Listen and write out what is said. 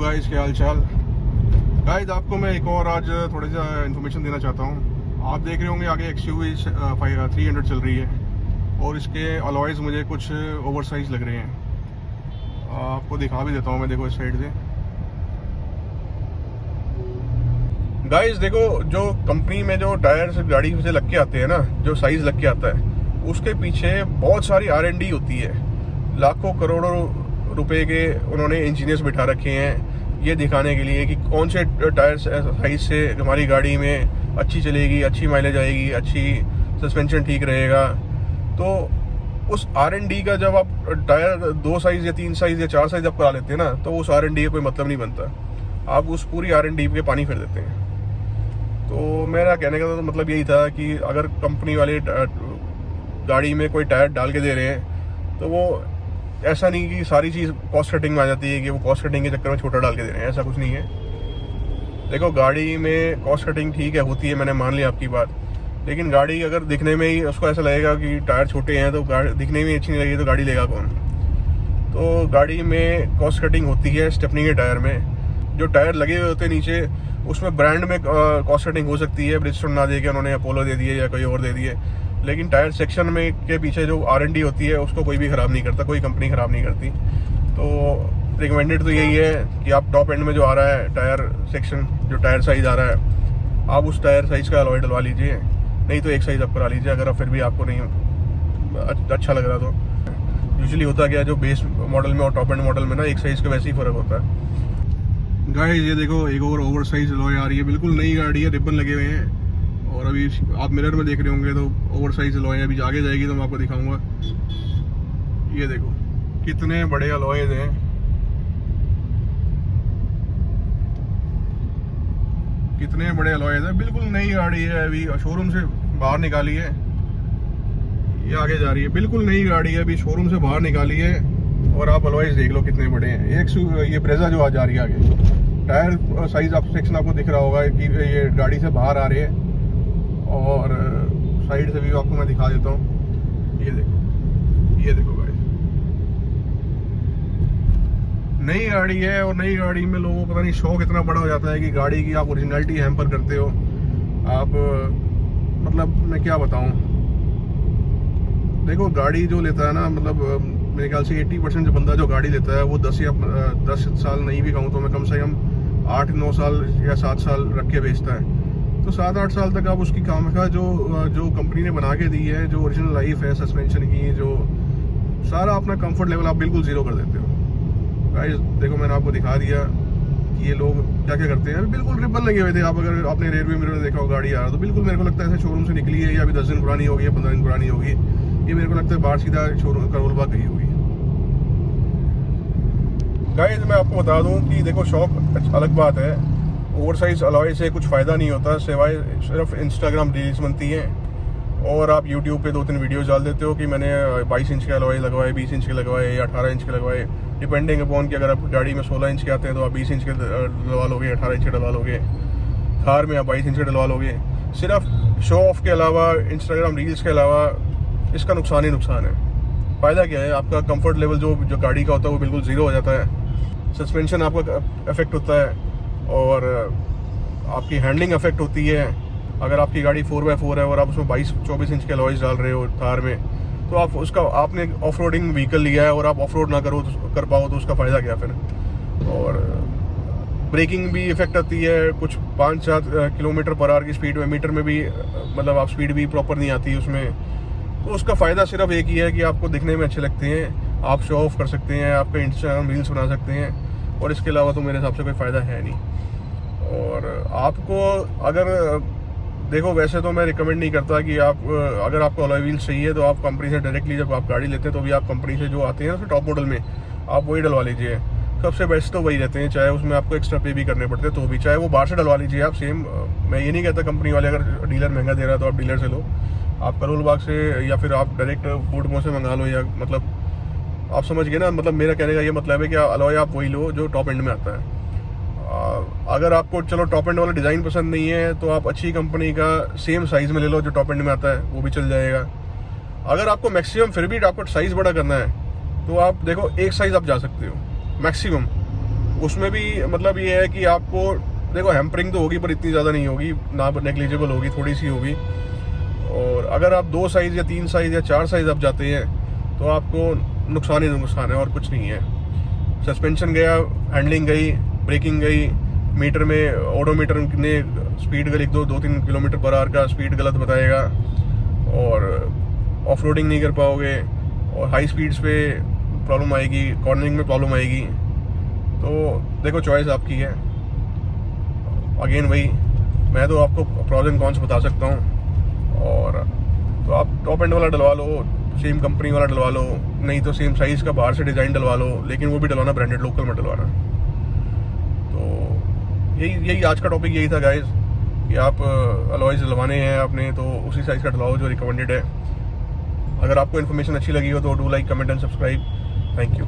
Guys, क्या हाल चाल। Guys आपको मैं एक और आज थोड़ा सा इन्फॉर्मेशन देना चाहता हूँ। आप देख रहे होंगे आगे XUV 300 चल रही है और इसके अलॉयज़ मुझे कुछ ओवर साइज लग रहे हैं। आपको दिखा भी देता हूँ मैं, देखो इस साइड से। गाइस देखो, जो कंपनी में जो टायर गाड़ी से लग के आते हैं ना, जो साइज लग के आता है, उसके पीछे बहुत सारी R&D होती है। लाखों करोड़ों रुपए के उन्होंने इंजीनियर्स बिठा रखे हैं ये दिखाने के लिए कि कौन से टायर साइज से हमारी गाड़ी में अच्छी चलेगी, अच्छी माइलेज आएगी, अच्छी सस्पेंशन ठीक रहेगा। तो उस R&D का जब आप टायर 2 साइज या 3 साइज या 4 साइज आप करा लेते हैं ना, तो उस R&D का कोई मतलब नहीं बनता। आप उस पूरी R&D के पानी फेर देते हैं। तो मेरा कहने का तो मतलब यही था कि अगर कंपनी वाले गाड़ी में कोई टायर डाल के दे रहे हैं तो वो ऐसा नहीं कि सारी चीज़ कॉस्ट कटिंग में आ जाती है कि वो कॉस्ट कटिंग के चक्कर में छोटा डाल के दे रहे हैं, ऐसा कुछ नहीं है। देखो, गाड़ी में कॉस्ट कटिंग ठीक है, होती है, मैंने मान लिया आपकी बात, लेकिन गाड़ी अगर दिखने में ही उसको ऐसा लगेगा कि टायर छोटे हैं तो दिखने में अच्छी नहीं लगेगी तो गाड़ी लेगा कौन। तो गाड़ी में कॉस्ट कटिंग होती है स्टेपनी के टायर में। जो टायर लगे हुए होते हैं नीचे, उसमें ब्रांड में कॉस्ट कटिंग हो सकती है, ब्रिजस्टोन ना दे के उन्होंने अपोलो दे दिए या कोई और दे दिए, लेकिन टायर सेक्शन में के पीछे जो R&D होती है उसको कोई भी ख़राब नहीं करता, कोई कंपनी ख़राब नहीं करती। तो रिकमेंडेड तो यही है कि आप टॉप एंड में जो आ रहा है टायर सेक्शन, जो टायर साइज़ आ रहा है, आप उस टायर साइज़ का अलॉय डलवा लीजिए, नहीं तो एक साइज़ आप करा लीजिए अगर आप फिर भी आपको नहीं अच्छा लग रहा तो। यूजुअली होता क्या, जो बेस मॉडल में और टॉप एंड मॉडल में ना एक साइज़ का वैसे ही फ़र्क होता है। गाइस ये देखो, एक और ओवर साइज अलॉय आ रही है, बिल्कुल नई गाड़ी है, रिबन लगे हुए हैं। और अभी आप मिरर में देख रहे होंगे तो ओवर साइज अलॉय है, अभी आगे जाएगी तो मैं आपको दिखाऊंगा। ये देखो कितने बड़े अलॉयज हैं, कितने बड़े अलॉयज हैं। बिल्कुल नई गाड़ी है, अभी शोरूम से बाहर निकाली है। ये आगे जा रही है, बिल्कुल नई गाड़ी है, अभी शोरूम से बाहर निकाली है। और आप अलॉयज देख लो कितने बड़े हैं। ये ब्रेजा जो आ जा रही है आगे, टायर साइज आप सेक्शन आपको दिख रहा होगा कि ये गाड़ी से बाहर आ रही है। और साइड से भी आपको मैं दिखा देता हूँ। ये देखो गाइस, नई गाड़ी है और नई गाड़ी में लोगों को पता नहीं शौक इतना बड़ा हो जाता है कि गाड़ी की आप ओरिजिनलिटी हैम्पर करते हो। आप मतलब मैं क्या बताऊँ। देखो, गाड़ी जो लेता है ना, मतलब मेरे ख्याल से 80% जो बंदा जो गाड़ी लेता है वो 10 साल नहीं भी कहूँ तो मैं कम से कम 8-9 साल या 7 साल रख के बेचता है। तो 7-8 साल तक आप उसकी काम का जो कंपनी ने बना के दी है, जो ओरिजिनल लाइफ है सस्पेंशन की, जो सारा अपना कंफर्ट लेवल आप बिल्कुल ज़ीरो कर देते हो। गाइस देखो, मैंने आपको दिखा दिया कि ये लोग क्या क्या करते हैं। बिल्कुल रिबन लगे हुए थे। आप अगर आपने रेलवे मिरर में देखा हो गाड़ी आ रहा तो बिल्कुल मेरे को लगता है ऐसे शोरूम से निकली है, या अभी 10 दिन पुरानी होगी या 15 दिन पुरानी होगी। ये मेरे को लगता है बाहर सीधा शोरूम करोल बाग गई होगी। गाइस मैं आपको बता दूं कि देखो, शौक अलग बात है, ओवर साइज अलॉय से कुछ फ़ायदा नहीं होता, सिवाय सिर्फ इंस्टाग्राम रील्स बनती हैं और आप यूट्यूब पे 2-3 वीडियोस डाल देते हो कि मैंने 22 इंच के अलॉय लगवाए, 20 इंच के लगवाए या 18 इंच के लगवाए, डिपेंडिंग अपॉन कि अगर आप गाड़ी में 16 इंच के आते हैं तो आप 20 इंच के डलवा लोगे, 18 इंच के डलवा लोगे। थार में आप 22 इंच के डलवा लोगे। सिर्फ शो ऑफ के अलावा, इंस्टाग्राम रील्स के अलावा इसका नुकसान ही नुकसान है। फ़ायदा क्या है, आपका कंफर्ट लेवल जो गाड़ी का होता है वो बिल्कुल ज़ीरो हो जाता है। सस्पेंशन आपका अफेक्ट होता है और आपकी हैंडलिंग अफेक्ट होती है। अगर आपकी गाड़ी 4x4 है और आप उसमें 22-24 इंच के अलॉयज डाल रहे हो थार में, तो आपने ऑफ रोडिंग व्हीकल लिया है और आप ऑफ रोड ना कर पाओ तो उसका फ़ायदा क्या फिर। और ब्रेकिंग भी इफेक्ट आती है, कुछ 5-7 किलोमीटर पर आवर की स्पीड में, मीटर में भी मतलब आप स्पीड भी प्रॉपर नहीं आती उसमें। तो उसका फ़ायदा सिर्फ एक ही है कि आपको दिखने में अच्छे लगते हैं, आप शो ऑफ कर सकते हैं, आपका इंस्टाग्राम रील्स बना सकते हैं, और इसके अलावा तो मेरे हिसाब से कोई फ़ायदा है नहीं। और आपको अगर देखो, वैसे तो मैं रिकमेंड नहीं करता कि आप अगर आपको अलॉय व्हील्स चाहिए तो आप कंपनी से डायरेक्टली जब आप गाड़ी लेते हैं तो भी आप कंपनी से जो आते हैं ना टॉप मॉडल में, आप वही डलवा लीजिए। सबसे बेस्ट तो वही रहते हैं, चाहे उसमें आपको एक्स्ट्रा पे भी करने पड़ते हैं तो भी, चाहे वो बाहर से डलवा लीजिए आप सेम। मैं ये नहीं कहता कंपनी वाले अगर डीलर महंगा दे रहा है तो आप डीलर से लो, आप करोल बाग से या फिर आप डायरेक्ट फूडमो से मंगा लो, या मतलब आप समझ गए ना। मतलब मेरा कहने का ये मतलब है कि अलॉय आप वही लो जो टॉप एंड में आता है। अगर आपको चलो टॉप एंड वाला डिज़ाइन पसंद नहीं है तो आप अच्छी कंपनी का सेम साइज़ में ले लो जो टॉप एंड में आता है, वो भी चल जाएगा। अगर आपको मैक्सिमम फिर भी आपको साइज़ बड़ा करना है तो आप देखो एक साइज़ आप जा सकते हो मैक्सिमम, उसमें भी मतलब ये है कि आपको देखो हैम्परिंग तो होगी पर इतनी ज़्यादा नहीं होगी ना, नेग्लिजिबल होगी, थोड़ी सी होगी। और अगर आप 2 साइज़ या 3 साइज़ या 4 साइज़ आप जाते हैं तो आपको नुकसान ही नुकसान है और कुछ नहीं है। सस्पेंशन गया, हैंडलिंग गई, ब्रेकिंग गई, मीटर में ओडोमीटर ने स्पीड का लिख दो 2-3 किलोमीटर पर आवर का स्पीड गलत बताएगा, और ऑफ रोडिंग नहीं कर पाओगे, और हाई स्पीड्स पे प्रॉब्लम आएगी, कॉर्नरिंग में प्रॉब्लम आएगी। तो देखो चॉइस आपकी है। अगेन वही, मैं तो आपको प्रॉज एंड कॉन्स बता सकता हूँ। और तो आप टॉप एंड वाला डलवा लो, सेम कंपनी वाला डलवा लो, नहीं तो सेम साइज़ का बाहर से डिज़ाइन डलवा लो, लेकिन वो भी डलवाना ब्रांडेड, लोकल में डलवाना। तो यही आज का टॉपिक यही था गाइज, कि आप अलॉयज़ डलवाने हैं आपने तो उसी साइज़ का डलवाओ जो रिकमेंडेड है। अगर आपको इन्फॉर्मेशन अच्छी लगी हो तो do like, comment and subscribe. Thank you.